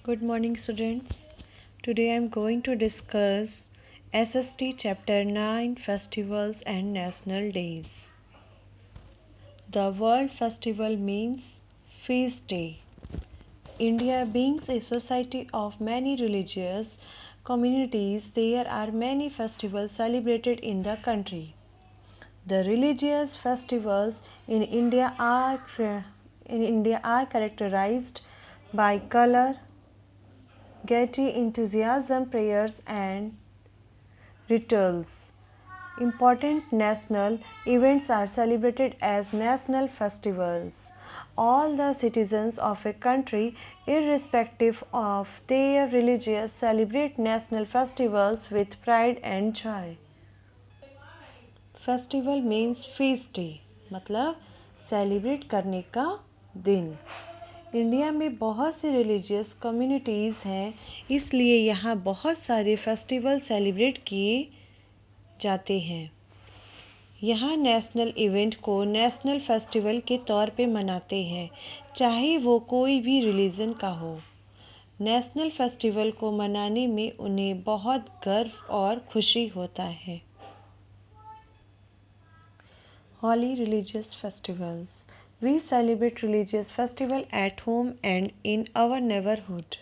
Good morning, students. Today I am going to discuss SST Chapter 9 Festivals and National Days. The word festival means feast day. India being a society of many religious communities, there are many festivals celebrated in the country. The religious festivals in India are characterized by color, gaiety, enthusiasm, prayers, and rituals. Important national events are celebrated as national festivals. All the citizens of a country, irrespective of their religion, celebrate national festivals with pride and joy. Festival means feast day मतलब celebrate करने का दिन। India में बहुत सी religious communities हैं, इसलिए यहाँ बहुत सारे फेस्टिवल सेलिब्रेट किए जाते हैं। यहाँ नेशनल इवेंट को नेशनल फेस्टिवल के तौर पे मनाते हैं, चाहे वो कोई भी रिलीजन का हो। नेशनल फेस्टिवल को मनाने में उन्हें बहुत गर्व और खुशी होता है। Holy religious festivals. We celebrate religious festival at home and in our neighborhood.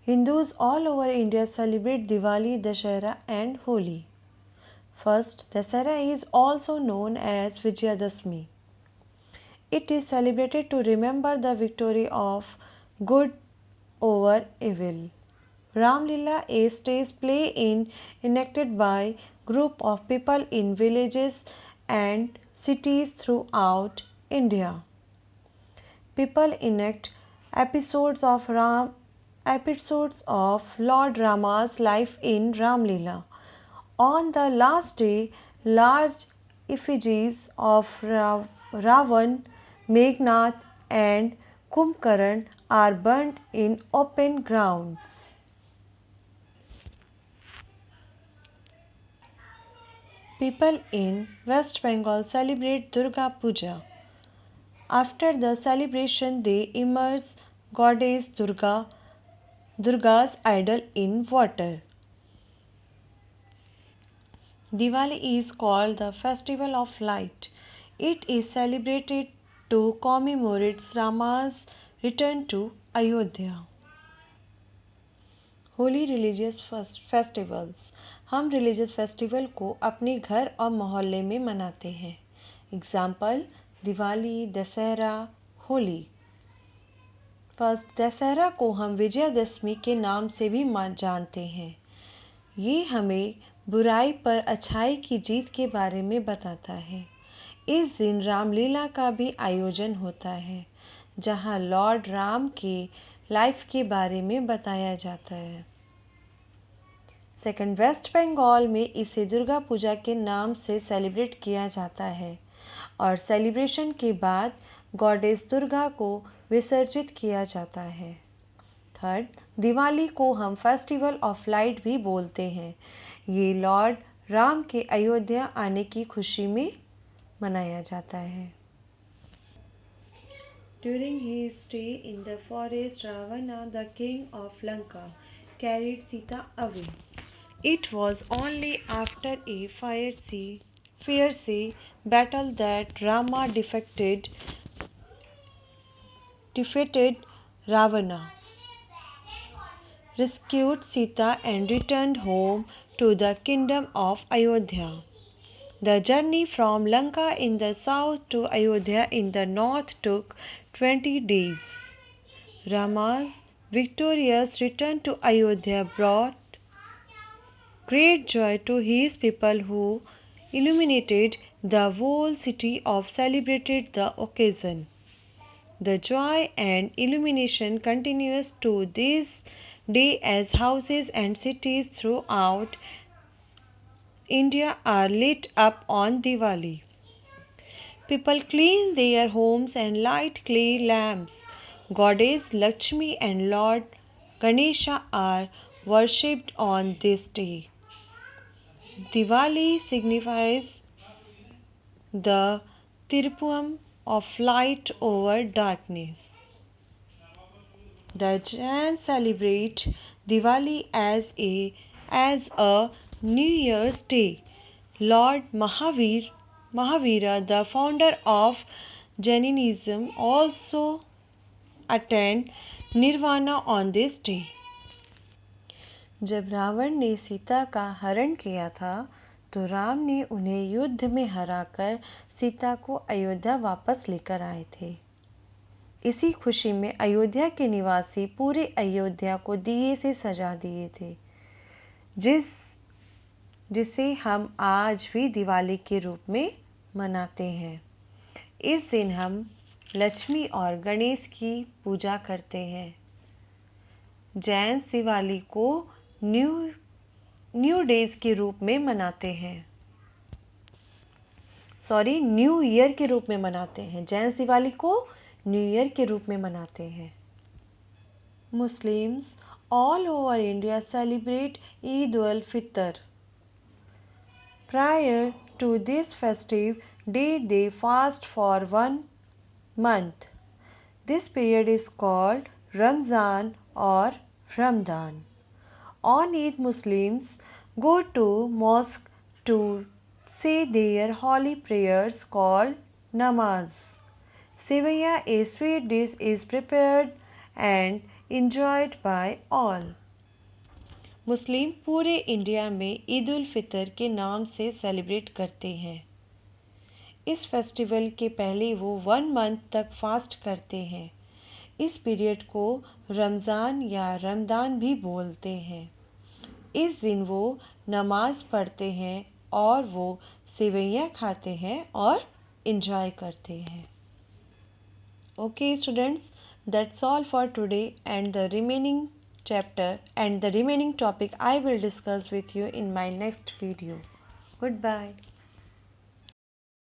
Hindus all over India celebrate Diwali, Dashera and Holi. First, Dasara is also known as Vijayadashmi. It is celebrated to remember the victory of good over evil. Ramlila, a stage play enacted by group of people in villages and cities throughout India. People enact episodes of Lord Rama's life in Ramlila. On the last day, large effigies of Ravan, Meghnad and Kumbhkaran are burnt in open grounds. People in West Bengal celebrate Durga Puja. After the celebration, they immerse goddess Durga's idol in water. Diwali is called the Festival of Light. It is celebrated to commemorate Rama's return to Ayodhya. Holi religious festivals. हम religious festival को अपने घर और मोहल्ले में मनाते हैं। Example Diwali, Dussehra, Holi. First, Dussehra को हम विजयादशमी के नाम से भी जानते हैं। ये हमें बुराई पर अच्छाई की जीत के बारे में बताता है। इस दिन रामलीला का भी आयोजन होता है, जहाँ लॉर्ड राम के लाइफ के बारे में बताया जाता है। सेकंड, वेस्ट बंगाल में इसे दुर्गा पूजा के नाम से सेलिब्रेट किया जाता है और सेलिब्रेशन के बाद गॉडेस दुर्गा को विसर्जित किया जाता है। थर्ड, दिवाली को हम फेस्टिवल ऑफ लाइट भी बोलते हैं। ये लॉर्ड राम के अयोध्या आने की खुशी में मनाया जाता है। During his stay in the forest, Ravana, the king of Lanka, carried Sita away. It was only after a fierce battle that Rama defeated Ravana, rescued Sita and returned home to the kingdom of Ayodhya. The journey from Lanka in the south to Ayodhya in the north took 20 days. Rama's victorious return to Ayodhya brought great joy to his people, who illuminated the whole city and celebrated the occasion. The joy and illumination continues to this day as houses and cities throughout India are lit up on Diwali. People clean their homes and light clay lamps. Goddess Lakshmi and Lord Ganesha are worshipped on this day. Diwali signifies the triumph of light over darkness. The Jains celebrate Diwali as a New Year's Day. Lord Mahavira, the founder of Jainism, also attend Nirvana on this day. जब रावण ने सीता का हरण किया था तो राम ने उन्हें युद्ध में हराकर सीता को अयोध्या वापस लेकर आए थे। इसी खुशी में अयोध्या के निवासी पूरे अयोध्या को दिए से सजा दिए थे, जिसे हम आज भी दिवाली के रूप में मनाते हैं। इस दिन हम लक्ष्मी और गणेश की पूजा करते हैं। जैन दिवाली को न्यू डेज के रूप में मनाते हैं, न्यू ईयर के रूप में मनाते हैं। जैन दिवाली को न्यू ईयर के रूप में मनाते हैं। Muslims all over India celebrate Eid ul Fitr. Prior to this festive day they fast for 1 month. This period is called Ramzan or Ramadan. On Eid, Muslims go to mosque to say their holy prayers called namaz. Sevaya, a sweet dish, is prepared and enjoyed by all. मुस्लिम पूरे India में ईद उल फितर के नाम से celebrate करते हैं। इस festival के पहले वो 1 month तक फास्ट करते हैं। इस पीरियड को रमज़ान या रमदान भी बोलते हैं। इस दिन वो नमाज पढ़ते हैं और वो सेवइयाँ खाते हैं और इन्जॉय करते हैं। Okay students, that's all for today and the remaining chapter and the remaining topic I will discuss with you in my next video. Goodbye.